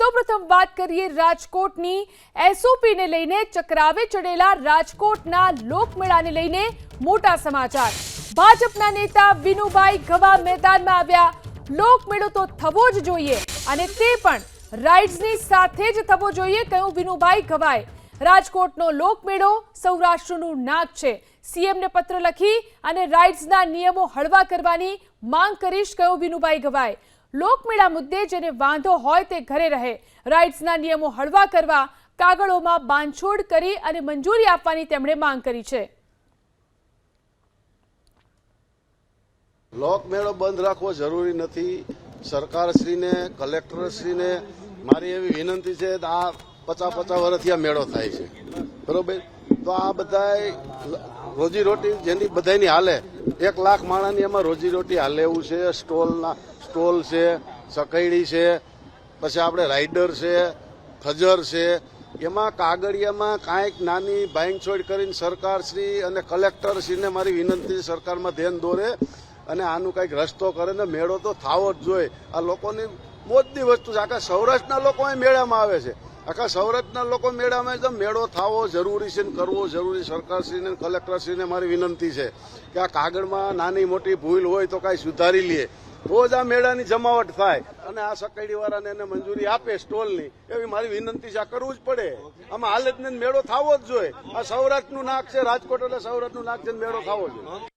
સૌપ્રથમ વાત કરીએ રાજકોટની એસઓપીને લઈને ચક્રાવે ચડેલા રાજકોટના લોકમેળાને લઈને મોટા સમાચાર। ભાજપના નેતા વિનુભાઈ ગવા મેદાનમાં આવ્યા। લોકમેળો તો થવો જ જોઈએ અને તે પણ રાઇડ્સની સાથે જ થવો જોઈએ, કહ્યું વિનુભાઈ ગવાએ। રાજકોટનો લોકમેળો સૌરાષ્ટ્રનું નાક છે। સીએમને પત્ર લખી અને રાઇડ્સના નિયમો હળવા કરવાની માંગ કરીશ, કહ્યું વિનુભાઈ ગવાએ। લોકમેળા મુદ્દે જેને વાંધો હોય તે ઘરે રહે, રાઇડ્સના નિયમો હળવા કરવા કાગળોમાં બાંધછોડ કરી અને મંજૂરી આપવાની તેમણે માંગ કરી છે। લોકમેળો બંધ રાખવો જરૂરી નથી। સરકારશ્રીને, કલેક્ટરશ્રીને મારી એવી વિનંતી છે કે આ 50 વર્ષથી આ મેળો થાય છે, બરોબર? તો આ બધા રોજીરોટી જેની બધાની હાલે, 1 લાખ માણસની એમાં રોજીરોટી હાલે એવું છે। સ્ટોલ છે, સકૈડી છે, પછી આપણે રાઇડર છે, ખજર છે, એમાં કાગળિયામાં કાંઈક નાની બાંધછોડ કરીને સરકારશ્રી અને કલેક્ટરશ્રીને મારી વિનંતી સરકારમાં ધ્યાન દોરે અને આનું કંઈક રસ્તો કરે ને મેળો તો થાવો જ જોઈએ। આ લોકોની મોજની વસ્તુ છે। આખા સૌરાષ્ટ્રના લોકો અહીં મેળામાં આવે છે, આખા સૌરાષ્ટ્રના લોકો મેળામાં તો મેળો થાવો જરૂરી છે ને કરવો જરૂરી। સરકારશ્રીને કલેક્ટરશ્રીને મારી વિનંતી છે કે આ કાગળમાં નાની મોટી ભૂલ હોય તો કાંઈ સુધારી લે તો જ આ મેળાની જમાવટ થાય અને આ સકડીવાળાને એને મંજૂરી આપે સ્ટોલની, એવી મારી વિનંતી છે। આ કરવું જ પડે, આમાં હાલતને મેળો થાવો જ જોઈએ। આ સૌરાષ્ટ્રનું નાક છે, રાજકોટ એટલે સૌરાષ્ટ્રનું નાક છે, મેળો થાવો જોઈએ।